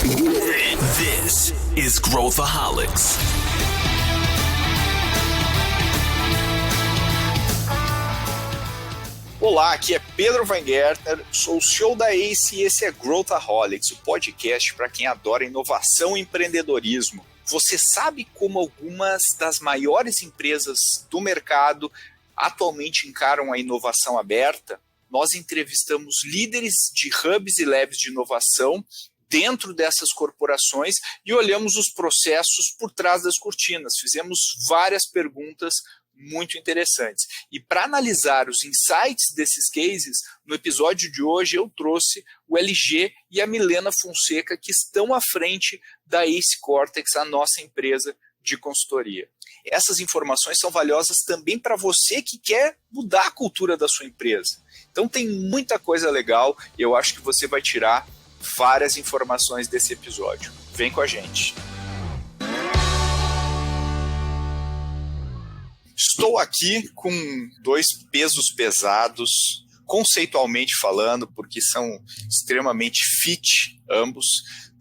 This is Growthaholics. Olá, aqui é Pedro Weingärtner, sou o CEO da ACE e esse é Growthaholics, o podcast para quem adora inovação e empreendedorismo. Você sabe como algumas das maiores empresas do mercado atualmente encaram a inovação aberta? Nós entrevistamos líderes de hubs e labs de inovação dentro dessas corporações e olhamos os processos por trás das cortinas. Fizemos várias perguntas muito interessantes. E para analisar os insights desses cases, no episódio de hoje eu trouxe o LG e a Milena Fonseca, que estão à frente da Ace Cortex, a nossa empresa de consultoria. Essas informações são valiosas também para você que quer mudar a cultura da sua empresa. Então tem muita coisa legal e eu acho que você vai tirar várias informações desse episódio. Vem com a gente. Estou aqui com dois pesos pesados, conceitualmente falando, porque são extremamente fit ambos,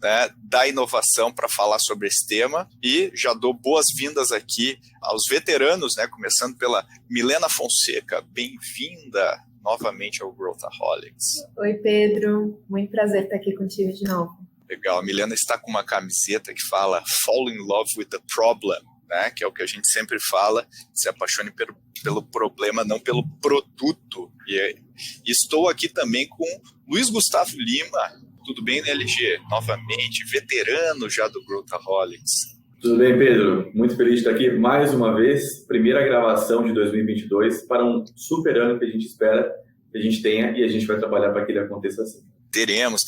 né, da inovação para falar sobre esse tema. E já dou boas-vindas aqui aos veteranos, né, começando pela Milena Fonseca. Bem-vinda novamente ao Growthaholics. Oi, Pedro. Muito prazer estar aqui contigo de novo. Legal. A Milena está com uma camiseta que fala Fall in love with the problem, né? Que é o que a gente sempre fala, se apaixone pelo problema, não pelo produto. E estou aqui também com Luiz Gustavo Lima. Tudo bem, né, LG? Novamente, veterano já do Growthaholics. Tudo bem, Pedro? Muito feliz de estar aqui mais uma vez. Primeira gravação de 2022 para um super ano que a gente espera que a gente tenha e a gente vai trabalhar para que ele aconteça assim. Teremos.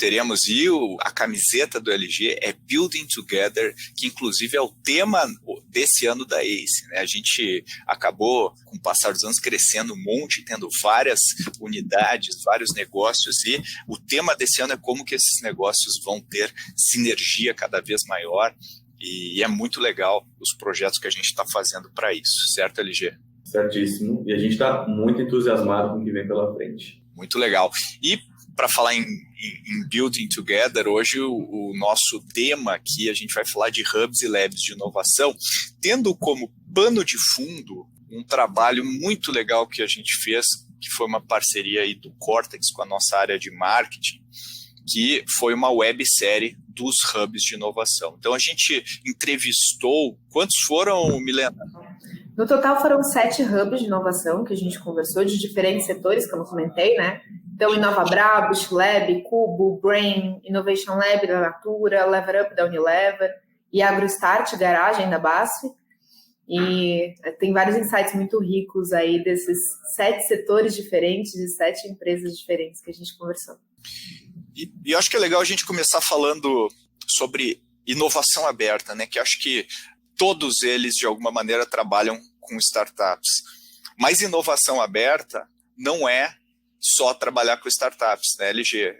E a camiseta do LG é Building Together, que inclusive é o tema desse ano da ACE, né? A gente acabou, com o passar dos anos, crescendo um monte, tendo várias unidades, vários negócios, e o tema desse ano é como que esses negócios vão ter sinergia cada vez maior, e é muito legal os projetos que a gente está fazendo para isso, certo, LG? Certíssimo, e a gente está muito entusiasmado com o que vem pela frente. Muito legal. E para falar em Building Together, hoje o nosso tema aqui, a gente vai falar de hubs e labs de inovação, tendo como pano de fundo um trabalho muito legal que a gente fez, que foi uma parceria aí do Cortex com a nossa área de marketing, que foi uma websérie dos hubs de inovação. Então a gente entrevistou, quantos foram, Milena? No total foram 7 hubs de inovação que a gente conversou, de diferentes setores, como eu comentei, né? Então, InovaBrá, BushLab, Cubo, Brain, Innovation Lab da Natura, Lever Up da Unilever e AgroStart, Garagem da BASF. E tem vários insights muito ricos aí desses 7 setores diferentes e 7 empresas diferentes que a gente conversou. E eu acho que é legal a gente começar falando sobre inovação aberta, né? Que acho que todos eles, de alguma maneira, trabalham com startups. Mas inovação aberta não é só trabalhar com startups, né, LG?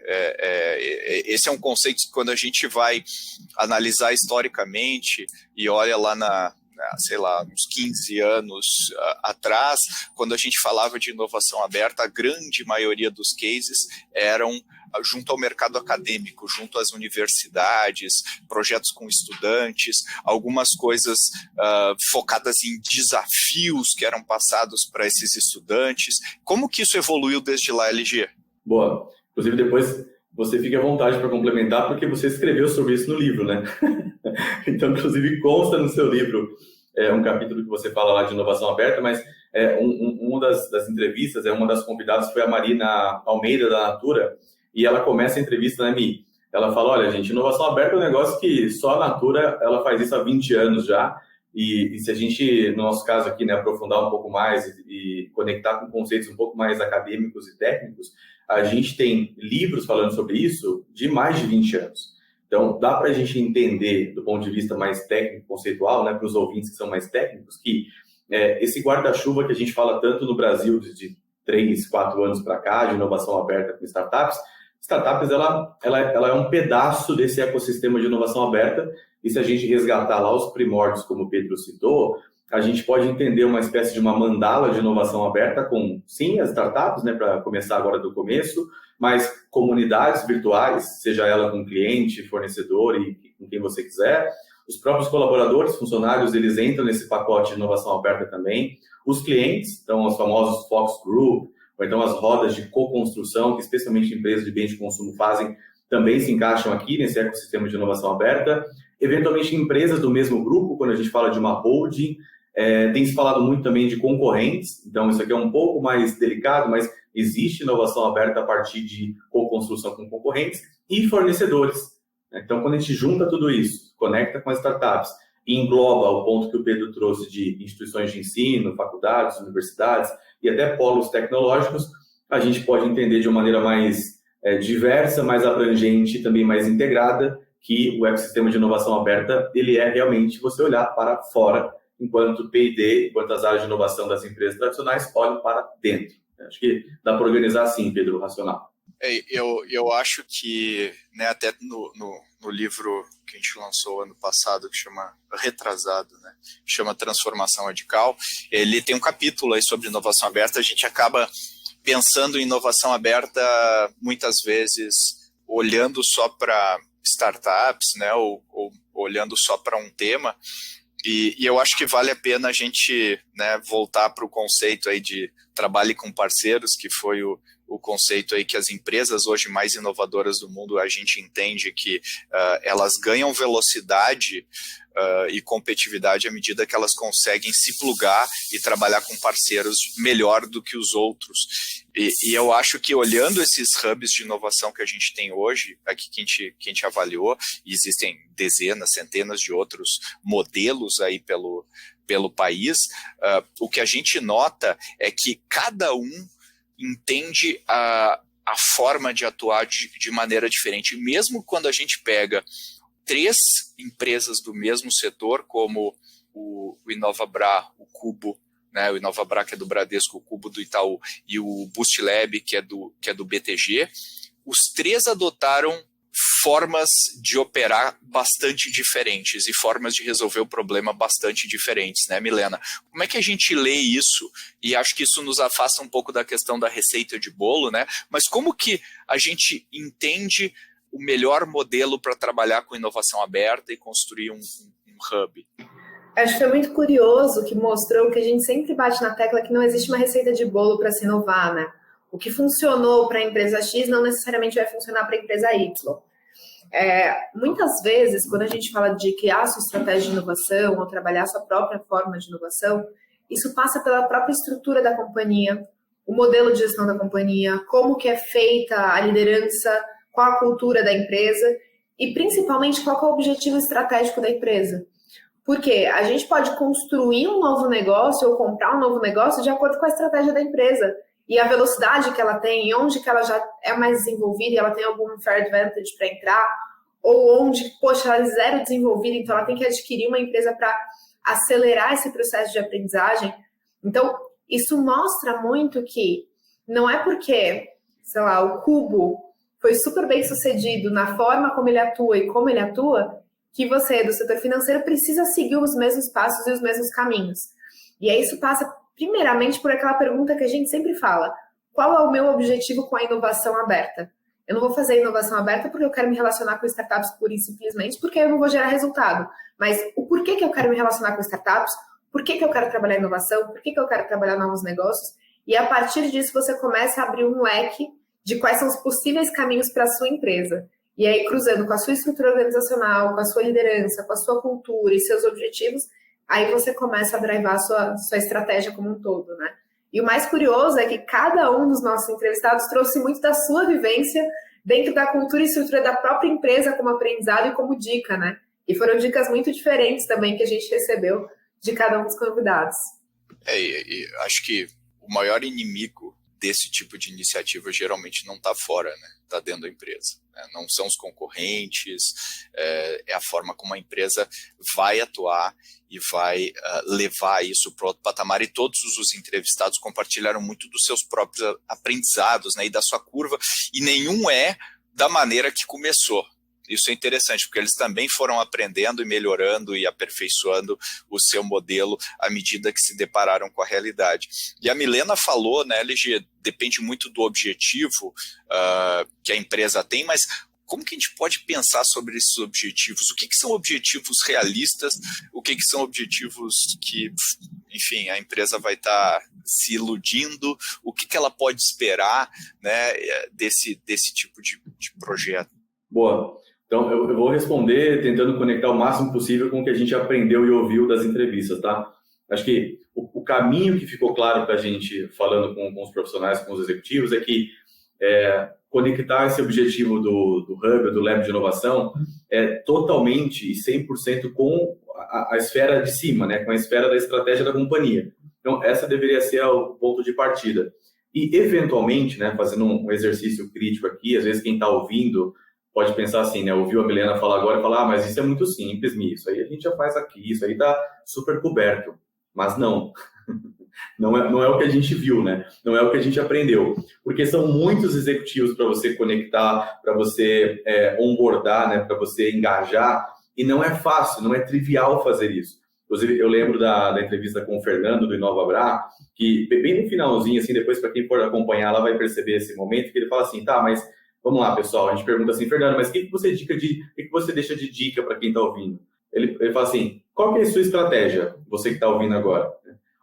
Esse é um conceito que quando a gente vai analisar historicamente e olha lá sei lá, uns 15 anos atrás, quando a gente falava de inovação aberta, a grande maioria dos cases eram junto ao mercado acadêmico, junto às universidades, projetos com estudantes, algumas coisas focadas em desafios que eram passados para esses estudantes. Como que isso evoluiu desde lá, LG? Boa. Inclusive, depois você fica à vontade para complementar, porque você escreveu sobre isso no livro, né? Então, inclusive, consta no seu livro um capítulo que você fala lá de inovação aberta, mas uma das entrevistas, uma das convidadas foi a Marina Almeida, da Natura, e ela começa a entrevista, né, Mi? Ela fala, olha, gente, inovação aberta é um negócio que só a Natura, ela faz isso há 20 anos já, e se a gente, no nosso caso aqui, né, aprofundar um pouco mais e conectar com conceitos um pouco mais acadêmicos e técnicos, a gente tem livros falando sobre isso de mais de 20 anos. Então, dá para a gente entender, do ponto de vista mais técnico, conceitual, né, para os ouvintes que são mais técnicos, que esse guarda-chuva que a gente fala tanto no Brasil de 3, 4 anos para cá, de inovação aberta com startups, ela é um pedaço desse ecossistema de inovação aberta, e se a gente resgatar lá os primórdios, como o Pedro citou, a gente pode entender uma espécie de uma mandala de inovação aberta com, sim, as startups, né, para começar agora do começo, mas comunidades virtuais, seja ela com cliente, fornecedor e com quem você quiser. Os próprios colaboradores, funcionários, eles entram nesse pacote de inovação aberta também. Os clientes, então os famosos Fox Group, ou então as rodas de co-construção, que especialmente empresas de bens de consumo fazem, também se encaixam aqui nesse ecossistema de inovação aberta. Eventualmente, empresas do mesmo grupo, quando a gente fala de uma holding, tem se falado muito também de concorrentes, então isso aqui é um pouco mais delicado, mas existe inovação aberta a partir de co-construção com concorrentes e fornecedores. Então, quando a gente junta tudo isso, conecta com as startups e engloba o ponto que o Pedro trouxe de instituições de ensino, faculdades, universidades e até polos tecnológicos, a gente pode entender de uma maneira mais diversa, mais abrangente e também mais integrada que o ecossistema de inovação aberta ele é realmente você olhar para fora, enquanto o P&D, enquanto as áreas de inovação das empresas tradicionais olham para dentro. Acho que dá para organizar assim, Pedro, o racional. Eu acho que, né, até no livro que a gente lançou ano passado, que chama Retrasado, né, chama Transformação Radical, ele tem um capítulo aí sobre inovação aberta. A gente acaba pensando em inovação aberta muitas vezes olhando só para startups, né, ou olhando só para um tema. E eu acho que vale a pena a gente, né, voltar para o conceito aí de trabalhe com parceiros, que foi o conceito aí que as empresas hoje mais inovadoras do mundo, a gente entende que elas ganham velocidade e competitividade à medida que elas conseguem se plugar e trabalhar com parceiros melhor do que os outros. E eu acho que olhando esses hubs de inovação que a gente tem hoje, aqui que a gente avaliou, e existem dezenas, centenas de outros modelos aí pelo país, o que a gente nota é que cada um entende a forma de atuar de maneira diferente. Mesmo quando a gente pega 3 empresas do mesmo setor, como o InovaBra, o Cubo, né, o InovaBra, que é do Bradesco, o Cubo do Itaú, e o BoostLab, que é do BTG, os 3 adotaram formas de operar bastante diferentes e formas de resolver o problema bastante diferentes, né, Milena? Como é que a gente lê isso? E acho que isso nos afasta um pouco da questão da receita de bolo, né? Mas como que a gente entende o melhor modelo para trabalhar com inovação aberta e construir um hub? Acho que foi muito curioso que mostrou que a gente sempre bate na tecla que não existe uma receita de bolo para se inovar, né? O que funcionou para a empresa X não necessariamente vai funcionar para a empresa Y. Muitas vezes, quando a gente fala de criar sua estratégia de inovação ou trabalhar sua própria forma de inovação, isso passa pela própria estrutura da companhia, o modelo de gestão da companhia, como que é feita a liderança, qual a cultura da empresa e, principalmente, qual é o objetivo estratégico da empresa. Porque a gente pode construir um novo negócio ou comprar um novo negócio de acordo com a estratégia da empresa e a velocidade que ela tem, onde que ela já é mais desenvolvida e ela tem algum fair advantage para entrar, ou onde, poxa, ela é zero desenvolvida, então ela tem que adquirir uma empresa para acelerar esse processo de aprendizagem. Então, isso mostra muito que não é porque, sei lá, o Cubo foi super bem sucedido na forma como ele atua e como ele atua, que você, do setor financeiro, precisa seguir os mesmos passos e os mesmos caminhos. E aí isso passa, primeiramente, por aquela pergunta que a gente sempre fala: qual é o meu objetivo com a inovação aberta? Eu não vou fazer inovação aberta porque eu quero me relacionar com startups pura e simplesmente porque eu não vou gerar resultado. Mas o porquê que eu quero me relacionar com startups, por que eu quero trabalhar inovação, por que eu quero trabalhar novos negócios, e a partir disso você começa a abrir um leque de quais são os possíveis caminhos para a sua empresa. E aí, cruzando com a sua estrutura organizacional, com a sua liderança, com a sua cultura e seus objetivos, aí você começa a drivar a sua estratégia como um todo, né? E o mais curioso é que cada um dos nossos entrevistados trouxe muito da sua vivência dentro da cultura e estrutura da própria empresa como aprendizado e como dica, né? E foram dicas muito diferentes também que a gente recebeu de cada um dos convidados. E acho que o maior inimigo desse tipo de iniciativa geralmente não está fora, né? Está dentro da empresa. Né? Não são os concorrentes, é a forma como a empresa vai atuar e vai levar isso para outro patamar. E todos os entrevistados compartilharam muito dos seus próprios aprendizados, né? E da sua curva, e nenhum é da maneira que começou. Isso é interessante, porque eles também foram aprendendo e melhorando e aperfeiçoando o seu modelo à medida que se depararam com a realidade. E a Milena falou, né, LG, depende muito do objetivo que a empresa tem, mas como que a gente pode pensar sobre esses objetivos? O que são objetivos realistas? O que são objetivos que, enfim, a empresa vai estar se iludindo? O que ela pode esperar, né, desse tipo de projeto? Boa. Então, eu vou responder tentando conectar o máximo possível com o que a gente aprendeu e ouviu das entrevistas, tá? Acho que o caminho que ficou claro para a gente, falando com os profissionais, com os executivos, é que conectar esse objetivo do Hub, do Lab de Inovação, totalmente e 100% com a esfera de cima, né? Com a esfera da estratégia da companhia. Então, essa deveria ser o ponto de partida. E, eventualmente, né, fazendo um exercício crítico aqui, às vezes quem está ouvindo pode pensar assim, né? Ouviu a Milena falar agora e falar, mas isso é muito simples, Mi, isso aí a gente já faz aqui, isso aí está super coberto. Mas não. Não é o que a gente viu, né? Não é o que a gente aprendeu. Porque são muitos executivos para você conectar, para você onboardar, né? Para você engajar. E não é fácil, não é trivial fazer isso. Inclusive, eu lembro da entrevista com o Fernando, do InovaBrá, que bem no finalzinho, assim, depois para quem for acompanhar, ela vai perceber esse momento, que ele fala assim, tá, mas vamos lá, pessoal. A gente pergunta assim, Fernando, mas o que você deixa de dica para quem está ouvindo? Ele fala assim, qual que é a sua estratégia, você que está ouvindo agora?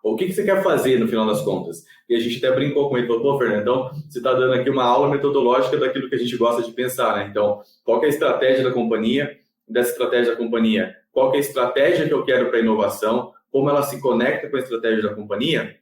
Ou o que você quer fazer no final das contas? E a gente até brincou com ele, falou, pô, Fernando, então você está dando aqui uma aula metodológica daquilo que a gente gosta de pensar, né? Então, qual que é a estratégia da companhia? Dessa estratégia da companhia, qual que é a estratégia que eu quero para a inovação? Como ela se conecta com a estratégia da companhia?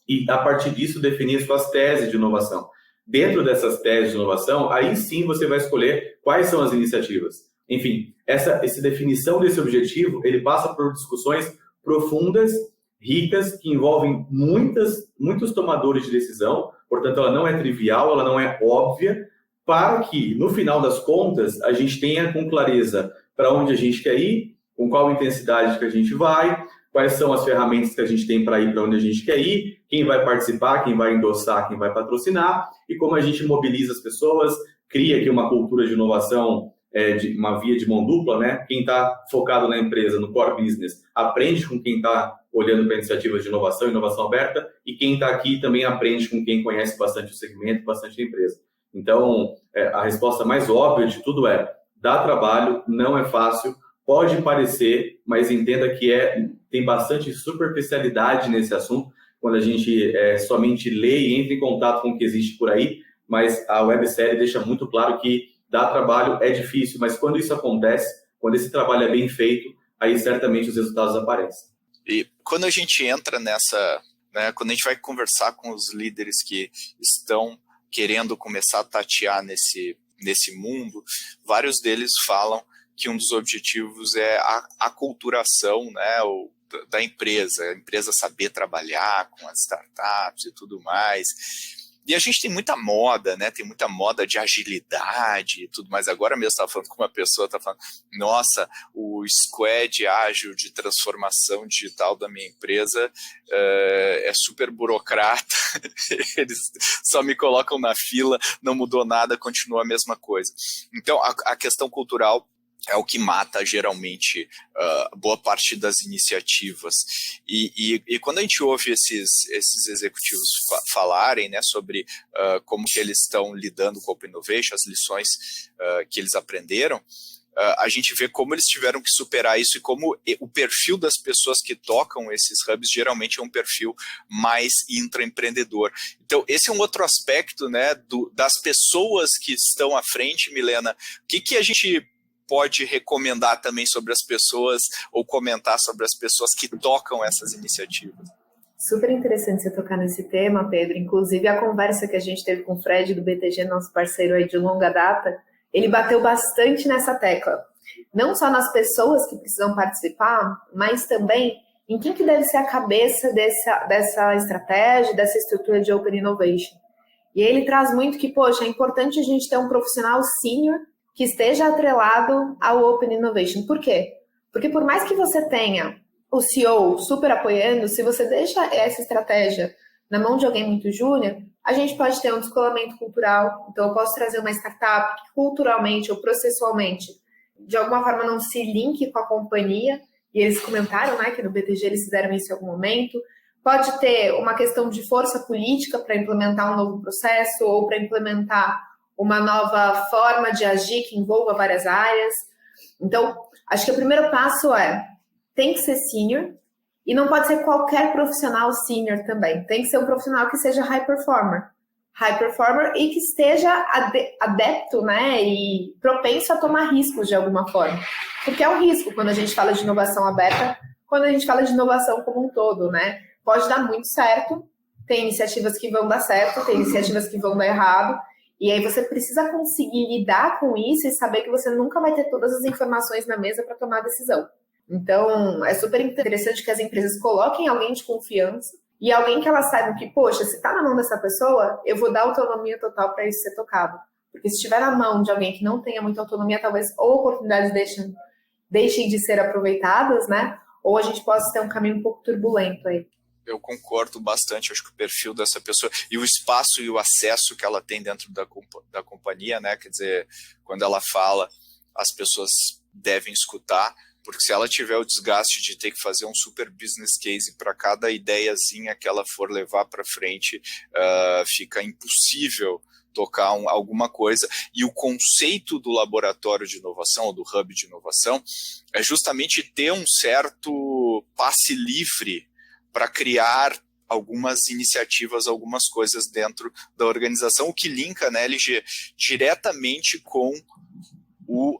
E, a partir disso, definir as suas teses de inovação. Dentro dessas teses de inovação, aí sim você vai escolher quais são as iniciativas. Enfim, essa definição desse objetivo, ele passa por discussões profundas, ricas, que envolvem muitos tomadores de decisão, portanto, ela não é trivial, ela não é óbvia, para que, no final das contas, a gente tenha com clareza para onde a gente quer ir, com qual intensidade que a gente vai, quais são as ferramentas que a gente tem para ir para onde a gente quer ir, quem vai participar, quem vai endossar, quem vai patrocinar, e como a gente mobiliza as pessoas, cria aqui uma cultura de inovação, de uma via de mão dupla, né? Quem está focado na empresa, no core business, aprende com quem está olhando para iniciativas de inovação aberta, e quem está aqui também aprende com quem conhece bastante o segmento, bastante a empresa. Então, a resposta mais óbvia de tudo dá trabalho, não é fácil, pode parecer, mas entenda que tem bastante superficialidade nesse assunto, quando a gente somente lê e entra em contato com o que existe por aí, mas a websérie deixa muito claro que dá trabalho, é difícil, mas quando isso acontece, quando esse trabalho é bem feito, aí certamente os resultados aparecem. E quando a gente entra nessa, né, quando a gente vai conversar com os líderes que estão querendo começar a tatear nesse mundo, vários deles falam que um dos objetivos é a aculturação, né, da empresa, a empresa saber trabalhar com as startups e tudo mais. E a gente tem muita moda, né? Tem muita moda de agilidade e tudo mais. Agora mesmo estava falando com uma pessoa, estava falando, nossa, o squad ágil de transformação digital da minha empresa é super burocrata. Eles só me colocam na fila, não mudou nada, continua a mesma coisa. Então, a questão cultural é o que mata, geralmente, boa parte das iniciativas. E quando a gente ouve esses executivos falarem, né, sobre como que eles estão lidando com o Open Innovation, as lições que eles aprenderam, a gente vê como eles tiveram que superar isso e como o perfil das pessoas que tocam esses hubs geralmente é um perfil mais intraempreendedor. Então, esse é um outro aspecto, né, das pessoas que estão à frente, Milena. O que a gente pode recomendar também sobre as pessoas ou comentar sobre as pessoas que tocam essas iniciativas? Super interessante você tocar nesse tema, Pedro. Inclusive, a conversa que a gente teve com o Fred do BTG, nosso parceiro aí de longa data, ele bateu bastante nessa tecla. Não só nas pessoas que precisam participar, mas também em quem que deve ser a cabeça dessa estratégia, dessa estrutura de Open Innovation. E ele traz muito que, poxa, é importante a gente ter um profissional sênior que esteja atrelado ao Open Innovation. Por quê? Porque por mais que você tenha o CEO super apoiando, se você deixa essa estratégia na mão de alguém muito júnior, a gente pode ter um descolamento cultural. Então, eu posso trazer uma startup que culturalmente ou processualmente de alguma forma não se linke com a companhia, e eles comentaram, né, que no BTG eles fizeram isso em algum momento. Pode ter uma questão de força política para implementar um novo processo ou para implementar uma nova forma de agir que envolva várias áreas. Então, acho que o primeiro passo tem que ser senior, e não pode ser qualquer profissional senior também. Tem que ser um profissional que seja high performer e que esteja adepto, né, e propenso a tomar riscos de alguma forma. Porque é um risco quando a gente fala de inovação aberta, quando a gente fala de inovação como um todo, né? Pode dar muito certo, tem iniciativas que vão dar certo, tem iniciativas que vão dar errado, e aí você precisa conseguir lidar com isso e saber que você nunca vai ter todas as informações na mesa para tomar a decisão. Então, é super interessante que as empresas coloquem alguém de confiança e alguém que elas saibam que, poxa, se está na mão dessa pessoa, eu vou dar autonomia total para isso ser tocado. Porque se estiver na mão de alguém que não tenha muita autonomia, talvez ou oportunidades deixem de ser aproveitadas, né? Ou a gente possa ter um caminho um pouco turbulento aí. Eu concordo bastante, acho que o perfil dessa pessoa e o espaço e o acesso que ela tem dentro da companhia, né? Quer dizer, quando ela fala, as pessoas devem escutar, porque se ela tiver o desgaste de ter que fazer um super business case para cada ideiazinha que ela for levar para frente, fica impossível tocar alguma coisa. E o conceito do laboratório de inovação, ou do hub de inovação, é justamente ter um certo passe livre para criar algumas iniciativas, algumas coisas dentro da organização, o que linka, né, LG, diretamente com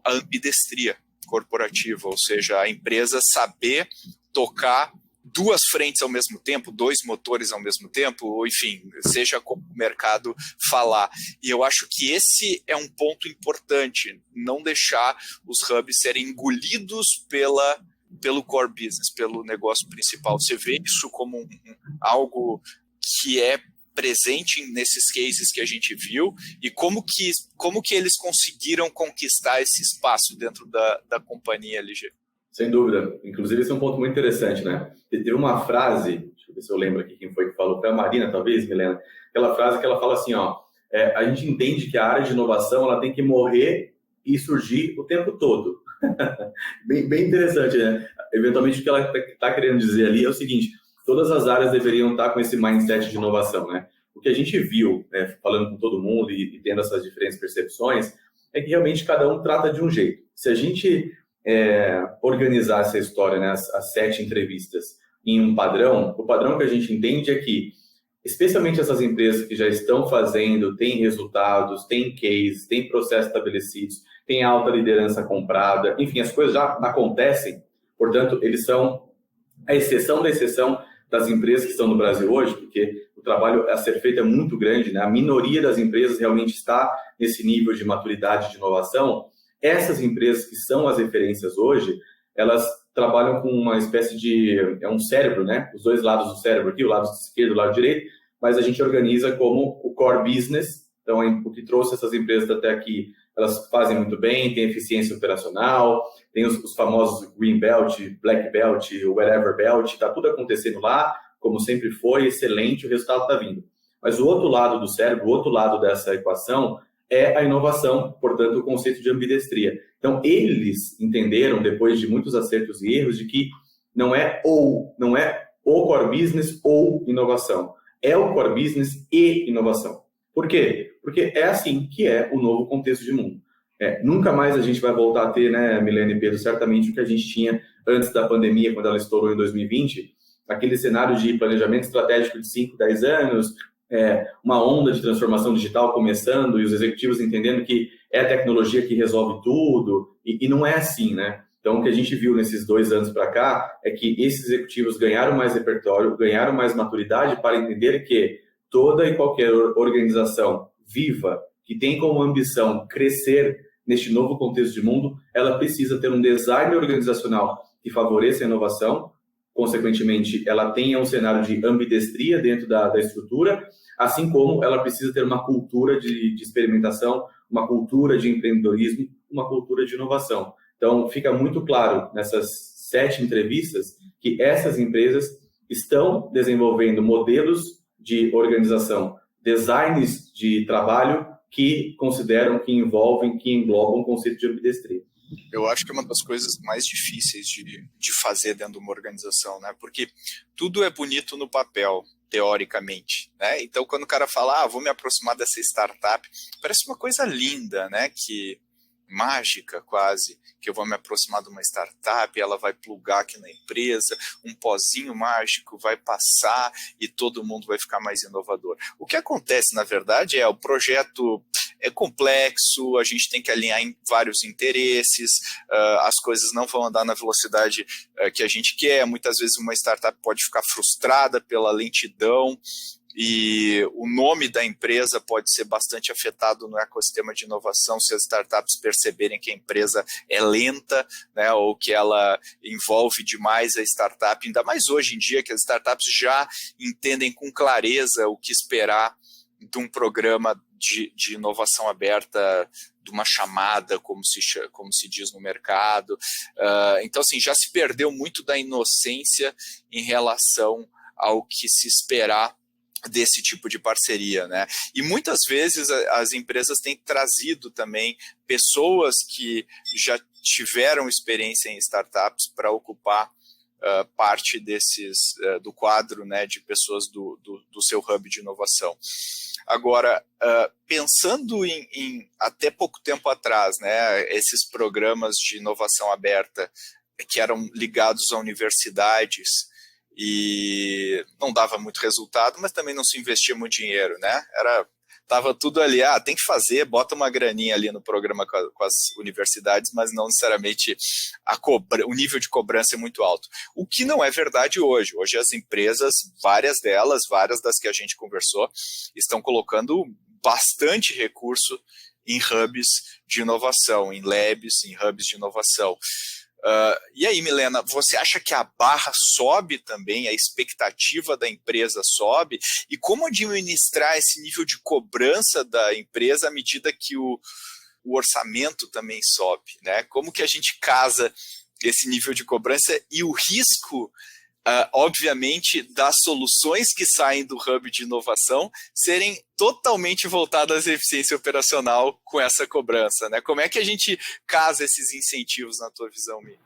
a ambidestria corporativa, ou seja, a empresa saber tocar duas frentes ao mesmo tempo, dois motores ao mesmo tempo, ou enfim, seja como o mercado falar. E eu acho que esse é um ponto importante, não deixar os hubs serem engolidos pelo core business, pelo negócio principal. Você vê isso como algo que é presente nesses cases que a gente viu, e como que eles conseguiram conquistar esse espaço dentro da companhia LG? Sem dúvida. Inclusive, esse é um ponto muito interessante, né? Teve uma frase, deixa eu ver se eu lembro aqui quem foi que falou, foi a Marina, talvez, Milena, aquela frase que ela fala assim, a gente entende que a área de inovação ela tem que morrer e surgir o tempo todo. bem interessante, né? Eventualmente, o que ela está querendo dizer ali é o seguinte: todas as áreas deveriam estar com esse mindset de inovação, né? O que a gente viu, né, falando com todo mundo e tendo essas diferentes percepções, é que realmente cada um trata de um jeito. Se a gente organizar essa história, né, as 7 entrevistas em um padrão, o padrão que a gente entende é que, especialmente essas empresas que já estão fazendo, têm resultados, têm cases, têm processos estabelecidos, têm alta liderança comprada, enfim, as coisas já acontecem, portanto, eles são a exceção da exceção das empresas que estão no Brasil hoje, porque o trabalho a ser feito é muito grande, né? A minoria das empresas realmente está nesse nível de maturidade de inovação. Essas empresas que são as referências hoje, elas trabalham com uma espécie de... é um cérebro, né? Os dois lados do cérebro aqui, o lado esquerdo e o lado direito, mas a gente organiza como o core business. Então, o que trouxe essas empresas até aqui, elas fazem muito bem, tem eficiência operacional, tem os famosos Green Belt, Black Belt, Whatever Belt, está tudo acontecendo lá, como sempre foi, excelente, o resultado está vindo. Mas o outro lado do cérebro, o outro lado dessa equação é a inovação, portanto, o conceito de ambidestria. Então, eles entenderam, depois de muitos acertos e erros, de que não é o core business ou inovação, é o core business e inovação. Por quê? Porque é assim que é o novo contexto de mundo. Nunca mais a gente vai voltar a ter, né, Milena e Pedro, certamente o que a gente tinha antes da pandemia, quando ela estourou em 2020, aquele cenário de planejamento estratégico de 5, 10 anos, uma onda de transformação digital começando e os executivos entendendo que é a tecnologia que resolve tudo, e não é assim, né? Então, o que a gente viu nesses 2 anos para cá é que esses executivos ganharam mais repertório, ganharam mais maturidade para entender que toda e qualquer organização viva, que tem como ambição crescer neste novo contexto de mundo, ela precisa ter um design organizacional que favoreça a inovação, consequentemente, ela tenha um cenário de ambidestria dentro da estrutura, assim como ela precisa ter uma cultura de experimentação, uma cultura de empreendedorismo, uma cultura de inovação. Então, fica muito claro nessas 7 entrevistas que essas empresas estão desenvolvendo modelos de organização, designs de trabalho que consideram, que envolvem, que englobam o conceito de ambidestria. Eu acho que é uma das coisas mais difíceis de fazer dentro de uma organização, né? Porque tudo é bonito no papel, teoricamente, né? Então, quando o cara fala, vou me aproximar dessa startup, parece uma coisa linda, né? Que mágica quase, que eu vou me aproximar de uma startup, ela vai plugar aqui na empresa, um pozinho mágico vai passar e todo mundo vai ficar mais inovador. O que acontece, na verdade, o projeto é complexo, a gente tem que alinhar em vários interesses, as coisas não vão andar na velocidade que a gente quer, muitas vezes uma startup pode ficar frustrada pela lentidão, e o nome da empresa pode ser bastante afetado no ecossistema de inovação se as startups perceberem que a empresa é lenta, né, ou que ela envolve demais a startup, ainda mais hoje em dia que as startups já entendem com clareza o que esperar de um programa de inovação aberta, de uma chamada, como se diz no mercado. Então, assim, já se perdeu muito da inocência em relação ao que se esperar desse tipo de parceria, né? E muitas vezes as empresas têm trazido também pessoas que já tiveram experiência em startups para ocupar parte do quadro, né, de pessoas do seu hub de inovação. Agora, pensando em até pouco tempo atrás, né, esses programas de inovação aberta que eram ligados a universidades, e não dava muito resultado, mas também não se investia muito dinheiro, né? Tava tudo ali, tem que fazer, bota uma graninha ali no programa com as universidades, mas não necessariamente o nível de cobrança é muito alto. O que não é verdade hoje. Hoje as empresas, várias das que a gente conversou, estão colocando bastante recurso em hubs de inovação, em labs, em hubs de inovação. E aí, Milena, você acha que a barra sobe também, a expectativa da empresa sobe? E como administrar esse nível de cobrança da empresa à medida que o orçamento também sobe, né? Como que a gente casa esse nível de cobrança e o risco, obviamente, das soluções que saem do hub de inovação serem totalmente voltadas à eficiência operacional com essa cobrança, né? Como é que a gente casa esses incentivos na tua visão, Mi?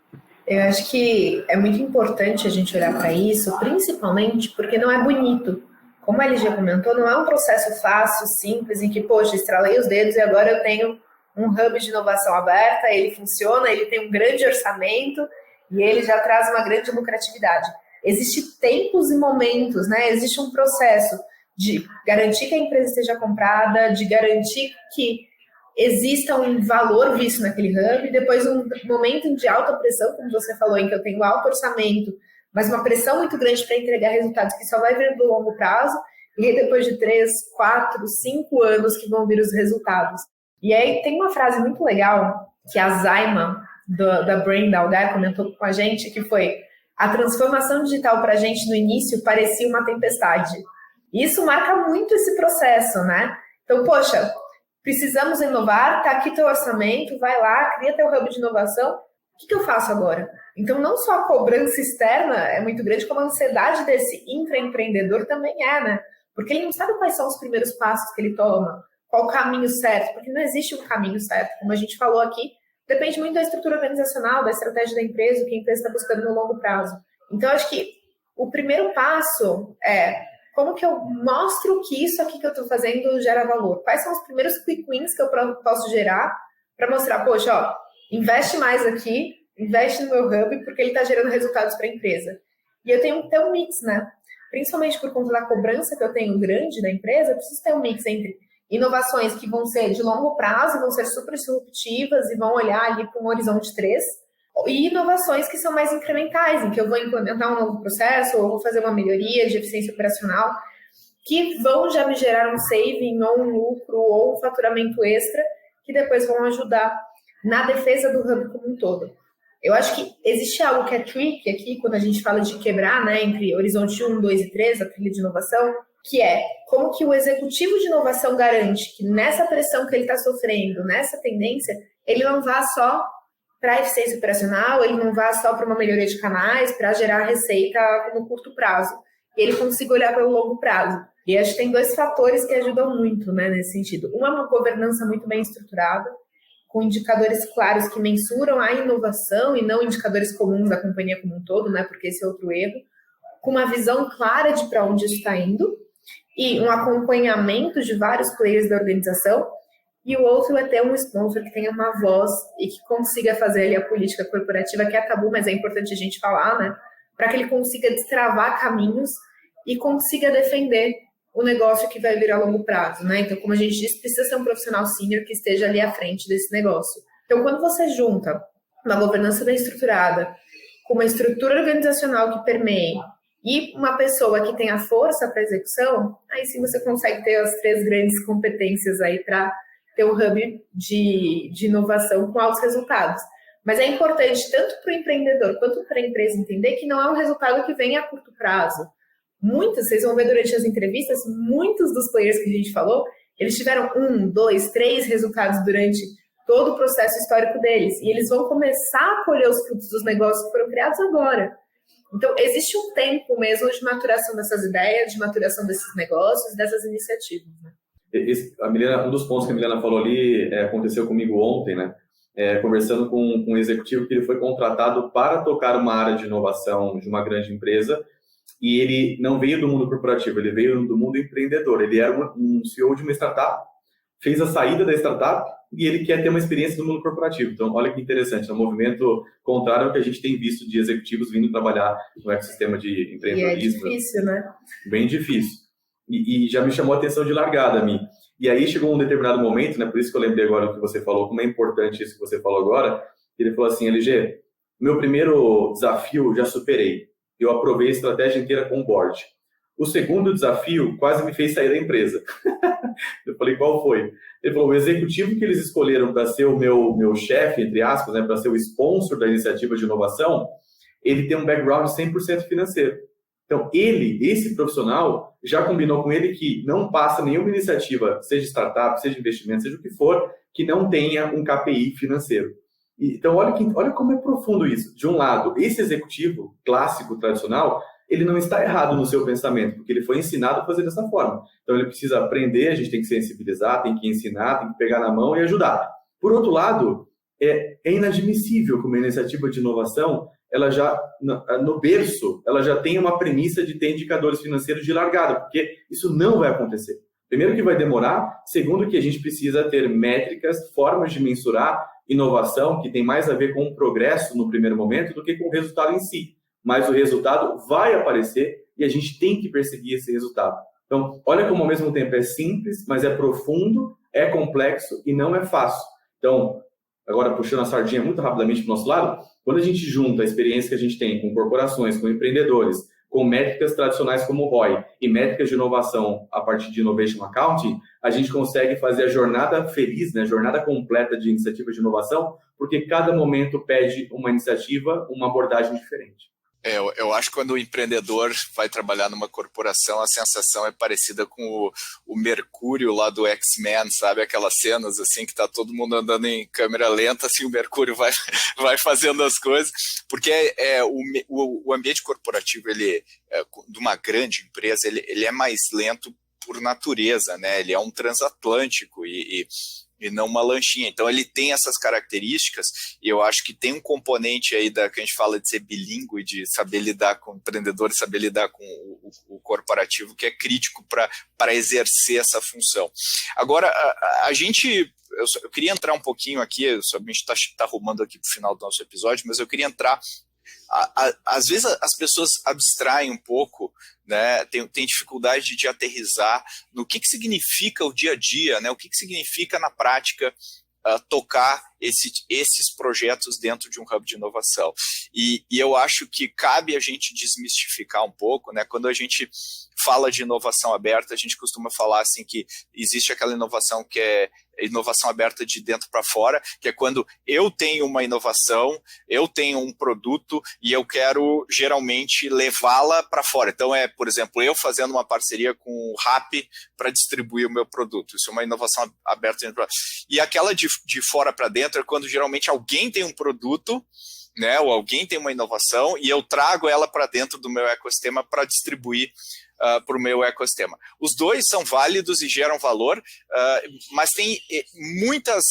Eu acho que é muito importante a gente olhar para isso, principalmente porque não é bonito. Como a LG comentou, não é um processo fácil, simples, em que, poxa, estralei os dedos e agora eu tenho um hub de inovação aberta, ele funciona, ele tem um grande orçamento e ele já traz uma grande lucratividade. Existem tempos e momentos, né? Existe um processo de garantir que a empresa seja comprada, de garantir que exista um valor visto naquele hub, depois um momento de alta pressão, como você falou, em que eu tenho alto orçamento, mas uma pressão muito grande para entregar resultados que só vai vir do longo prazo, e aí depois de 3, 4, 5 anos que vão vir os resultados. E aí tem uma frase muito legal que a Zaima, da Brain, da Algar, comentou com a gente, que foi: a transformação digital para a gente no início parecia uma tempestade. E isso marca muito esse processo, né? Então, poxa, precisamos inovar, tá aqui teu orçamento, vai lá, cria teu hub de inovação. O que eu faço agora? Então, não só a cobrança externa é muito grande, como a ansiedade desse intraempreendedor também é, né? Porque ele não sabe quais são os primeiros passos que ele toma, qual o caminho certo, porque não existe um caminho certo. Como a gente falou aqui, depende muito da estrutura organizacional, da estratégia da empresa, o que a empresa está buscando no longo prazo. Então, acho que o primeiro passo é como que eu mostro que isso aqui que eu estou fazendo gera valor. Quais são os primeiros quick wins que eu posso gerar para mostrar, poxa, ó, investe mais aqui, investe no meu hub, porque ele está gerando resultados para a empresa. E eu tenho que ter um mix, né? Principalmente por conta da cobrança que eu tenho grande da empresa, eu preciso ter um mix entre inovações que vão ser de longo prazo, vão ser super disruptivas e vão olhar ali para um horizonte 3, e inovações que são mais incrementais, em que eu vou implementar um novo processo ou vou fazer uma melhoria de eficiência operacional que vão já me gerar um saving ou um lucro ou um faturamento extra que depois vão ajudar na defesa do hub como um todo. Eu acho que existe algo que é tricky aqui, quando a gente fala de quebrar, né, entre horizonte 1, 2 e 3, a trilha de inovação, que é como que o executivo de inovação garante que nessa pressão que ele está sofrendo, nessa tendência, ele não vá só para a eficiência operacional, ele não vá só para uma melhoria de canais, para gerar receita no curto prazo. Ele consiga olhar pelo longo prazo. E acho que tem 2 fatores que ajudam muito, né, nesse sentido. Um é uma governança muito bem estruturada, com indicadores claros que mensuram a inovação e não indicadores comuns da companhia como um todo, né? Porque esse é outro erro, com uma visão clara de para onde isso está indo e um acompanhamento de vários players da organização. E o outro é ter um sponsor que tenha uma voz e que consiga fazer ali a política corporativa, que é tabu, mas é importante a gente falar, né? Para que ele consiga destravar caminhos e consiga defender o negócio que vai vir a longo prazo, né? Então, como a gente disse, precisa ser um profissional sênior que esteja ali à frente desse negócio. Então, quando você junta uma governança bem estruturada com uma estrutura organizacional que permeie e uma pessoa que tenha força para execução, aí sim você consegue ter as 3 grandes competências aí para ter um hub de inovação com altos resultados. Mas é importante tanto para o empreendedor quanto para a empresa entender que não é um resultado que vem a curto prazo. Vocês vão ver durante as entrevistas, muitos dos players que a gente falou, eles tiveram 1, 2, 3 resultados durante todo o processo histórico deles. E eles vão começar a colher os frutos dos negócios que foram criados agora. Então, existe um tempo mesmo de maturação dessas ideias, de maturação desses negócios, dessas iniciativas, né? Um dos pontos que a Milena falou ali aconteceu comigo ontem, né? Conversando com um executivo que ele foi contratado para tocar uma área de inovação de uma grande empresa e ele não veio do mundo corporativo, ele veio do mundo empreendedor. Ele era um CEO de uma startup, fez a saída da startup e ele quer ter uma experiência no mundo corporativo. Então, olha que interessante, é um movimento contrário ao que a gente tem visto de executivos vindo trabalhar no ecossistema de empreendedorismo. E é difícil, né? Bem difícil. E já me chamou a atenção de largada a mim. E aí chegou um determinado momento, né, por isso que eu lembrei agora do que você falou, como é importante isso que você falou agora, ele falou assim, LG, meu primeiro desafio já superei, eu aprovei a estratégia inteira com o board. O segundo desafio quase me fez sair da empresa. Eu falei, qual foi? Ele falou, o executivo que eles escolheram para ser o meu chefe, entre aspas, né, para ser o sponsor da iniciativa de inovação, ele tem um background 100% financeiro. Então, esse profissional, já combinou com ele que não passa nenhuma iniciativa, seja startup, seja investimento, seja o que for, que não tenha um KPI financeiro. Então, olha como é profundo isso. De um lado, esse executivo clássico, tradicional, ele não está errado no seu pensamento, porque ele foi ensinado a fazer dessa forma. Então, ele precisa aprender, a gente tem que sensibilizar, tem que ensinar, tem que pegar na mão e ajudar. Por outro lado, é inadmissível que uma iniciativa de inovação ela já, no berço, ela já tem uma premissa de ter indicadores financeiros de largada, porque isso não vai acontecer. Primeiro que vai demorar, segundo que a gente precisa ter métricas, formas de mensurar inovação, que tem mais a ver com o progresso no primeiro momento do que com o resultado em si. Mas o resultado vai aparecer e a gente tem que perseguir esse resultado. Então, olha como ao mesmo tempo é simples, mas é profundo, é complexo e não é fácil. Então, agora puxando a sardinha muito rapidamente para o nosso lado, quando a gente junta a experiência que a gente tem com corporações, com empreendedores, com métricas tradicionais como o ROI e métricas de inovação a partir de Innovation Accounting, a gente consegue fazer a jornada feliz, né, a jornada completa de iniciativa de inovação, porque cada momento pede uma iniciativa, uma abordagem diferente. Eu acho que quando o empreendedor vai trabalhar numa corporação, a sensação é parecida com o Mercúrio lá do X-Men, sabe? Aquelas cenas assim que tá todo mundo andando em câmera lenta, assim o Mercúrio vai fazendo as coisas, porque o ambiente corporativo, ele, de uma grande empresa, ele é mais lento por natureza, né? Ele é um transatlântico e não uma lanchinha. Então, ele tem essas características e eu acho que tem um componente aí que a gente fala de ser bilíngue, de saber lidar com o empreendedor, saber lidar com o corporativo, que é crítico para exercer essa função. Agora, eu queria entrar um pouquinho aqui, a gente está arrumando aqui para o final do nosso episódio, mas eu queria entrar. Às vezes as pessoas abstraem um pouco, né, tem dificuldade de aterrissar no que significa o dia a dia, né, o que significa na prática tocar esses projetos dentro de um hub de inovação. E eu acho que cabe a gente desmistificar um pouco, né, quando a gente fala de inovação aberta, a gente costuma falar assim que existe aquela inovação que é inovação aberta de dentro para fora, que é quando eu tenho uma inovação, eu tenho um produto e eu quero geralmente levá-la para fora. Então por exemplo, eu fazendo uma parceria com o Rappi para distribuir o meu produto. Isso é uma inovação aberta dentro para fora. E aquela de fora para dentro é quando geralmente alguém tem um produto, né, ou alguém tem uma inovação e eu trago ela para dentro do meu ecossistema para distribuir para o meu ecossistema. Os dois são válidos e geram valor, mas tem muitas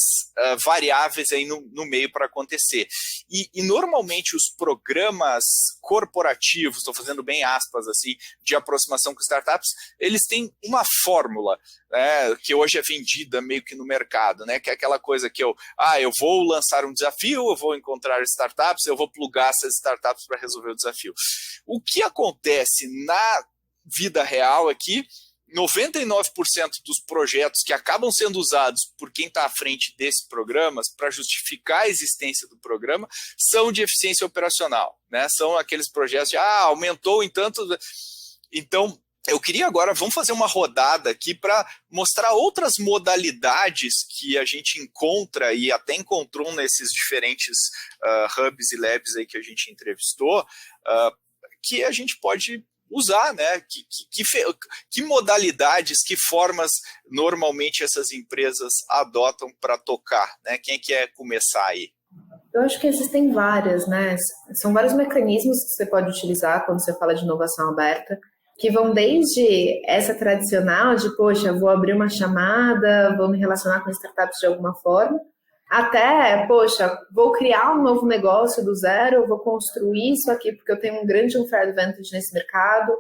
variáveis aí no meio para acontecer. E normalmente os programas corporativos, estou fazendo bem aspas assim, de aproximação com startups, eles têm uma fórmula, né, que hoje é vendida meio que no mercado, né, que é aquela coisa que eu vou lançar um desafio, eu vou encontrar startups, eu vou plugar essas startups para resolver o desafio. O que acontece na vida real é que 99% dos projetos que acabam sendo usados por quem está à frente desses programas para justificar a existência do programa são de eficiência operacional, né? São aqueles projetos de aumentou em tanto. Então, eu queria agora, vamos fazer uma rodada aqui para mostrar outras modalidades que a gente encontra e até encontrou nesses diferentes hubs e labs aí que a gente entrevistou, que a gente pode usar, né? Que modalidades, que formas normalmente essas empresas adotam para tocar, né? Quem quer começar aí? Eu acho que existem várias, né? São vários mecanismos que você pode utilizar quando você fala de inovação aberta, que vão desde essa tradicional de, poxa, vou abrir uma chamada, vou me relacionar com startups de alguma forma, até, poxa, vou criar um novo negócio do zero, vou construir isso aqui porque eu tenho um grande unfair advantage nesse mercado,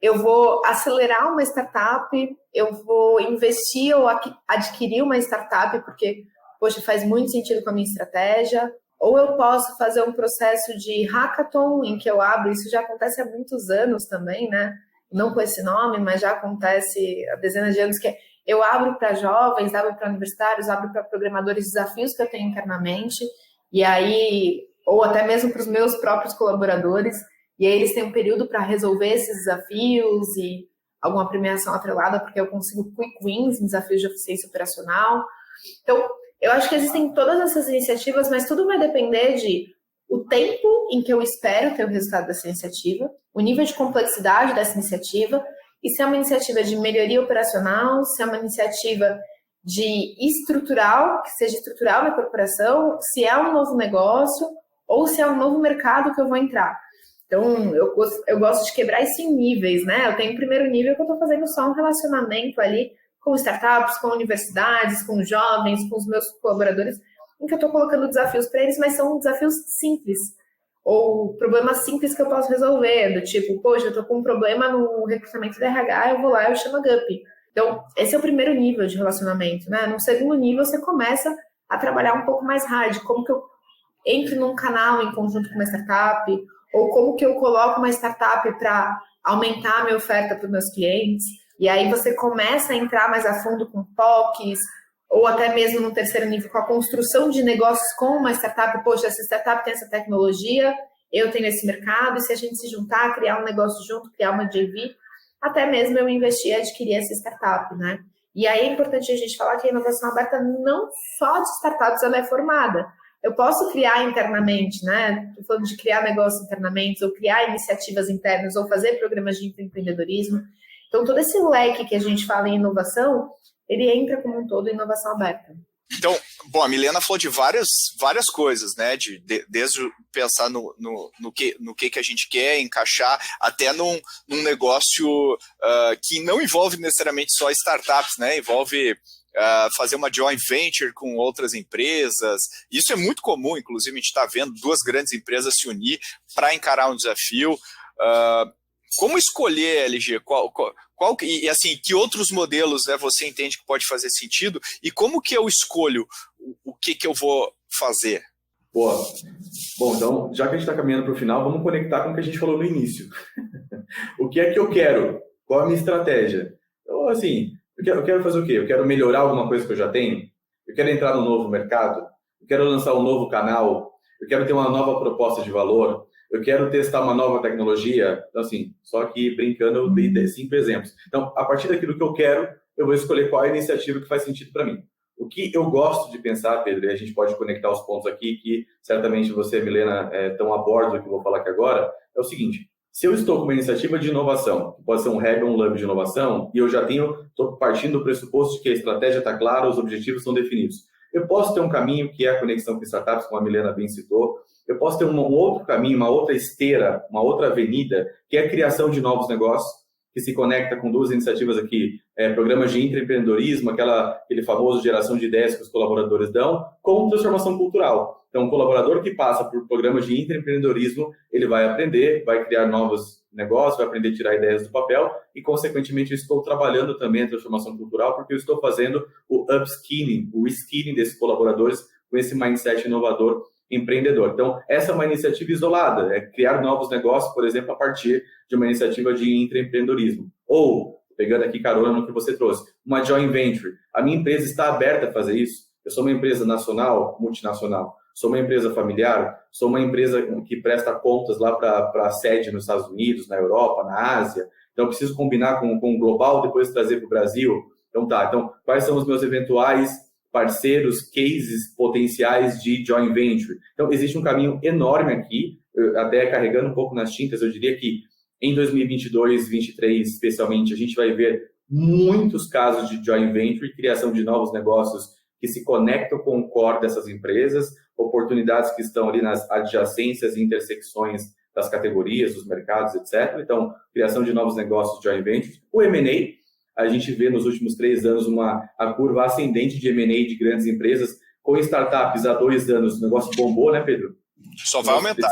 eu vou acelerar uma startup, eu vou investir ou adquirir uma startup porque, poxa, faz muito sentido com a minha estratégia, ou eu posso fazer um processo de hackathon em que eu abro, isso já acontece há muitos anos também, né? Não com esse nome, mas já acontece há dezenas de anos, que eu abro para jovens, abro para universitários, abro para programadores desafios que eu tenho internamente, e aí, ou até mesmo para os meus próprios colaboradores, e aí eles têm um período para resolver esses desafios e alguma premiação atrelada, porque eu consigo quick wins em desafios de eficiência operacional. Então, eu acho que existem todas essas iniciativas, mas tudo vai depender de o tempo em que eu espero ter o resultado dessa iniciativa, o nível de complexidade dessa iniciativa, e se é uma iniciativa de melhoria operacional, se é uma iniciativa de estrutural, que seja estrutural na corporação, se é um novo negócio ou se é um novo mercado que eu vou entrar. Então, eu gosto de quebrar isso em níveis, né? Eu tenho o primeiro nível que eu estou fazendo só um relacionamento ali com startups, com universidades, com jovens, com os meus colaboradores, em que eu estou colocando desafios para eles, mas são desafios simples, ou problemas simples que eu posso resolver, do tipo, poxa, eu estou com um problema no recrutamento da RH, eu vou lá e eu chamo a Guppy. Então, esse é o primeiro nível de relacionamento, né? No segundo nível, você começa a trabalhar um pouco mais hard, como que eu entro num canal em conjunto com uma startup, ou como que eu coloco uma startup para aumentar a minha oferta para os meus clientes, e aí você começa a entrar mais a fundo com POCs, ou até mesmo no terceiro nível com a construção de negócios com uma startup. Poxa, essa startup tem essa tecnologia, eu tenho esse mercado, e se a gente se juntar, criar um negócio junto, criar uma JV, até mesmo eu investir e adquirir essa startup, né? E aí é importante a gente falar que a inovação aberta não só de startups ela é formada. Eu posso criar internamente, né? Estou falando de criar negócios internamente, ou criar iniciativas internas, ou fazer programas de empreendedorismo. Então, todo esse leque que a gente fala em inovação, ele entra como um todo em inovação aberta. Então, bom, a Milena falou de várias coisas, né? Desde pensar no que a gente quer encaixar, até num negócio que não envolve necessariamente só startups, né? Envolve fazer uma joint venture com outras empresas. Isso é muito comum, inclusive a gente está vendo duas grandes empresas se unir para encarar um desafio. Como escolher, LG? E assim, que outros modelos, né, você entende que pode fazer sentido? E como que eu escolho o que eu vou fazer? Boa. Bom, então, já que a gente está caminhando para o final, vamos conectar com o que a gente falou no início. O que é que eu quero? Qual é a minha estratégia? Então, assim, eu quero fazer o quê? Eu quero melhorar alguma coisa que eu já tenho? Eu quero entrar no novo mercado? Eu quero lançar um novo canal? Eu quero ter uma nova proposta de valor? Eu quero testar uma nova tecnologia? Então, assim, só que brincando, eu dei 5 exemplos. Então, a partir daquilo que eu quero, eu vou escolher qual é a iniciativa que faz sentido para mim. O que eu gosto de pensar, Pedro, e a gente pode conectar os pontos aqui, que certamente você, Milena, estão a bordo do que eu vou falar aqui agora, é o seguinte: se eu estou com uma iniciativa de inovação, que pode ser um hub ou um lab de inovação, e eu já estou partindo do pressuposto de que a estratégia está clara, os objetivos são definidos. Eu posso ter um caminho que é a conexão com startups, como a Milena bem citou. Eu posso ter um outro caminho, uma outra esteira, uma outra avenida, que é a criação de novos negócios. que se conecta com duas iniciativas aqui, programas de intraempreendedorismo, aquele famoso geração de ideias que os colaboradores dão, com transformação cultural. Então, o colaborador que passa por programas de intraempreendedorismo, ele vai aprender, vai criar novos negócios, vai aprender a tirar ideias do papel e, consequentemente, eu estou trabalhando também a transformação cultural porque eu estou fazendo o upskilling, o reskilling desses colaboradores com esse mindset inovador empreendedor. Então, essa é uma iniciativa isolada, é criar novos negócios, por exemplo, a partir de uma iniciativa de intraempreendedorismo. Ou, pegando aqui carona no que você trouxe, uma joint venture. A minha empresa está aberta a fazer isso. Eu sou uma empresa nacional, multinacional. Sou uma empresa familiar, sou uma empresa que presta contas lá para a sede nos Estados Unidos, na Europa, na Ásia. Então, eu preciso combinar com o global, depois trazer para o Brasil. Então, quais são os meus eventuais parceiros, cases potenciais de joint venture? Então, existe um caminho enorme aqui, até carregando um pouco nas tintas, eu diria que em 2022, 2023, especialmente, a gente vai ver muitos casos de joint venture e criação de novos negócios que se conectam com o core dessas empresas, oportunidades que estão ali nas adjacências e intersecções das categorias, dos mercados, etc. Então, criação de novos negócios de joint venture. O M&A, a gente vê nos últimos 3 anos a curva ascendente de M&A de grandes empresas. Com startups há 2 anos, o negócio bombou, né, Pedro? Só vai aumentar.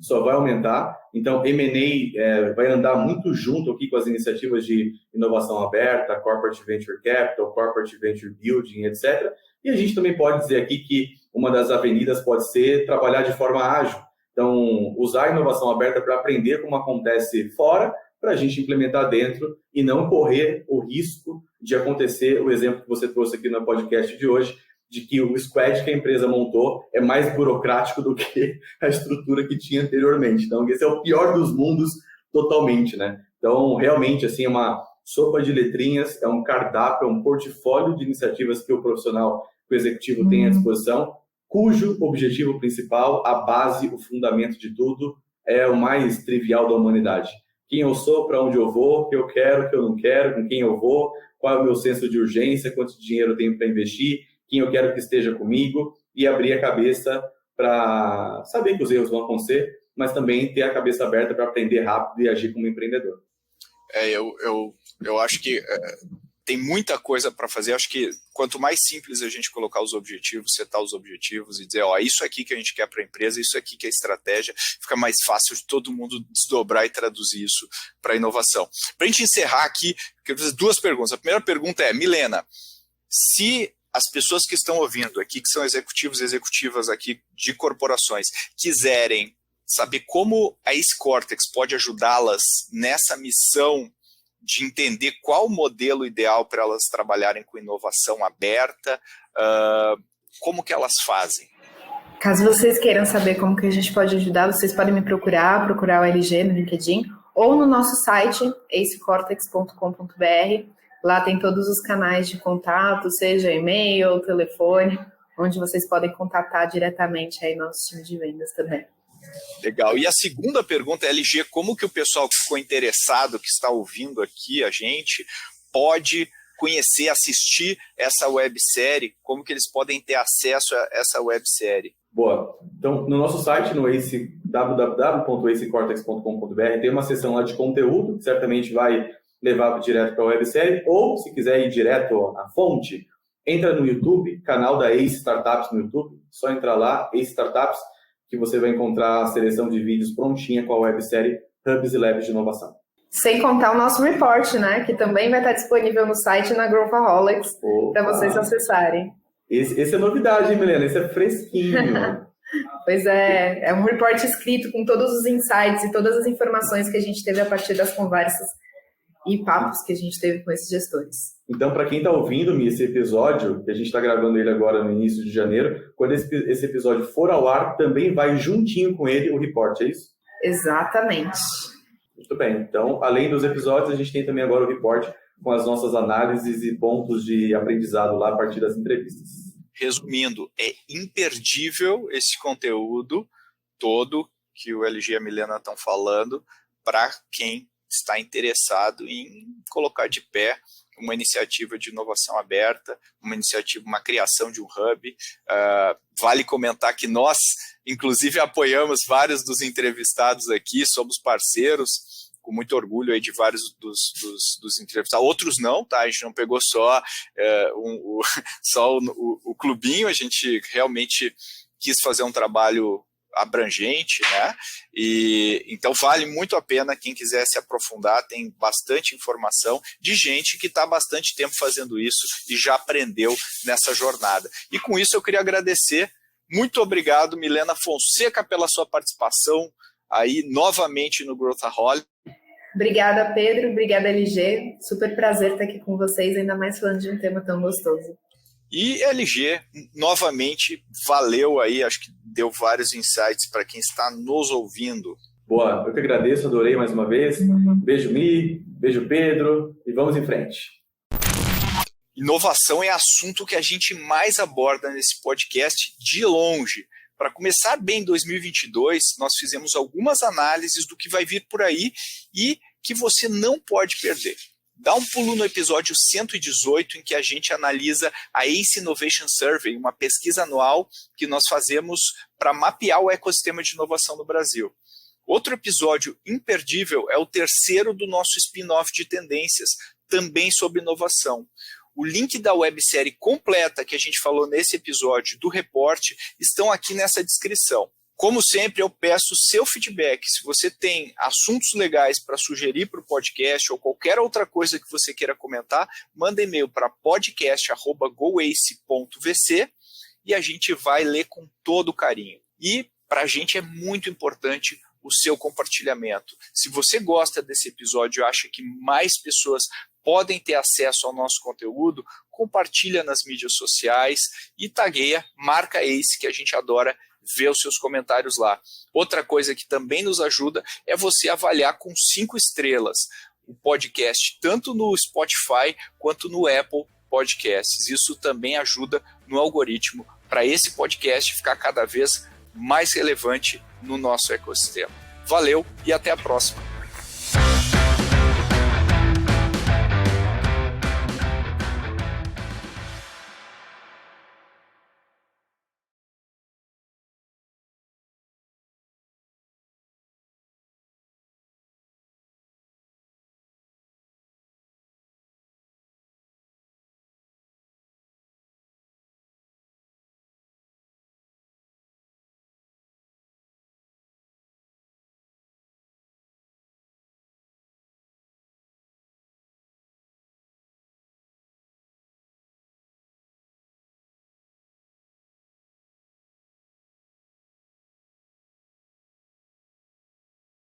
Só vai aumentar. Então, M&A vai andar muito junto aqui com as iniciativas de inovação aberta, Corporate Venture Capital, Corporate Venture Building, etc. E a gente também pode dizer aqui que uma das avenidas pode ser trabalhar de forma ágil. Então, usar a inovação aberta para aprender como acontece fora, para a gente implementar dentro e não correr o risco de acontecer o exemplo que você trouxe aqui no podcast de hoje, de que o squad que a empresa montou é mais burocrático do que a estrutura que tinha anteriormente. Então, esse é o pior dos mundos totalmente, né? Então, realmente, assim, é uma sopa de letrinhas, é um cardápio, é um portfólio de iniciativas que o profissional, que o executivo tem à disposição, cujo objetivo principal, a base, o fundamento de tudo, é o mais trivial da humanidade. Quem eu sou, para onde eu vou, o que eu quero, o que eu não quero, com quem eu vou, qual é o meu senso de urgência, quanto dinheiro eu tenho para investir, quem eu quero que esteja comigo e abrir a cabeça para saber que os erros vão acontecer, mas também ter a cabeça aberta para aprender rápido e agir como empreendedor. Eu acho que tem muita coisa para fazer. Acho que quanto mais simples a gente colocar os objetivos, setar os objetivos e dizer, isso aqui que a gente quer para a empresa, isso aqui que é a estratégia, fica mais fácil de todo mundo desdobrar e traduzir isso para a inovação. Para a gente encerrar aqui, eu quero fazer 2 perguntas. A primeira pergunta é, Milena, se as pessoas que estão ouvindo aqui, que são executivos e executivas aqui de corporações, quiserem saber como a Ace Cortex pode ajudá-las nessa missão de entender qual o modelo ideal para elas trabalharem com inovação aberta, como que elas fazem? Caso vocês queiram saber como que a gente pode ajudar, vocês podem me procurar o LG no LinkedIn ou no nosso site, acecortex.com.br. Lá tem todos os canais de contato, seja e-mail, telefone, onde vocês podem contatar diretamente aí nosso time de vendas também. Legal. E a segunda pergunta é, LG, como que o pessoal que ficou interessado, que está ouvindo aqui a gente, pode conhecer, assistir essa websérie? Como que eles podem ter acesso a essa websérie? Boa. Então, no nosso site, no www.acecortex.com.br, tem uma seção lá de conteúdo, que certamente vai levar direto para a websérie, ou se quiser ir direto à fonte, entra no YouTube, canal da Ace Startups no YouTube, só entrar lá, Ace Startups, que você vai encontrar a seleção de vídeos prontinha com a websérie Hubs e Labs de Inovação. Sem contar o nosso report, né, que também vai estar disponível no site na Growthaholics, para vocês acessarem. Esse é novidade, hein, Milena? Esse é fresquinho. Pois é um report escrito com todos os insights e todas as informações que a gente teve a partir das conversas e papos que a gente teve com esses gestores. Então, para quem está ouvindo esse episódio, que a gente está gravando ele agora no início de janeiro, quando esse episódio for ao ar, também vai juntinho com ele o report, é isso? Exatamente. Muito bem. Então, além dos episódios, a gente tem também agora o report com as nossas análises e pontos de aprendizado lá a partir das entrevistas. Resumindo, é imperdível esse conteúdo todo que o LG e a Milena estão falando para quem está interessado em colocar de pé uma iniciativa de inovação aberta, uma criação de um hub. Vale comentar que nós, inclusive, apoiamos vários dos entrevistados aqui, somos parceiros com muito orgulho aí de vários dos entrevistados. Outros não, tá? A gente não pegou só o clubinho, a gente realmente quis fazer um trabalho abrangente, né? E então vale muito a pena quem quiser se aprofundar, tem bastante informação de gente que está há bastante tempo fazendo isso e já aprendeu nessa jornada. E com isso eu queria agradecer, muito obrigado, Milena Fonseca, pela sua participação aí novamente no Growthaholics. Obrigada, Pedro, obrigada, LG, super prazer estar aqui com vocês, ainda mais falando de um tema tão gostoso. E LG, novamente, valeu aí, acho que deu vários insights para quem está nos ouvindo. Boa, eu que agradeço, adorei mais uma vez. Beijo, Mi, beijo, Pedro, e vamos em frente. Inovação é assunto que a gente mais aborda nesse podcast de longe. Para começar bem 2022, nós fizemos algumas análises do que vai vir por aí e que você não pode perder. Dá um pulo no episódio 118, em que a gente analisa a ACE Innovation Survey, uma pesquisa anual que nós fazemos para mapear o ecossistema de inovação no Brasil. Outro episódio imperdível é o terceiro do nosso spin-off de tendências, também sobre inovação. O link da websérie completa que a gente falou nesse episódio do reporte estão aqui nessa descrição. Como sempre, eu peço o seu feedback. Se você tem assuntos legais para sugerir para o podcast ou qualquer outra coisa que você queira comentar, manda e-mail para podcast@goace.vc e a gente vai ler com todo carinho. E para a gente é muito importante o seu compartilhamento. Se você gosta desse episódio e acha que mais pessoas podem ter acesso ao nosso conteúdo, compartilha nas mídias sociais e tagueia, marca ACE, que a gente adora ver os seus comentários lá. Outra coisa que também nos ajuda é você avaliar com 5 estrelas o podcast, tanto no Spotify quanto no Apple Podcasts. Isso também ajuda no algoritmo para esse podcast ficar cada vez mais relevante no nosso ecossistema. Valeu e até a próxima!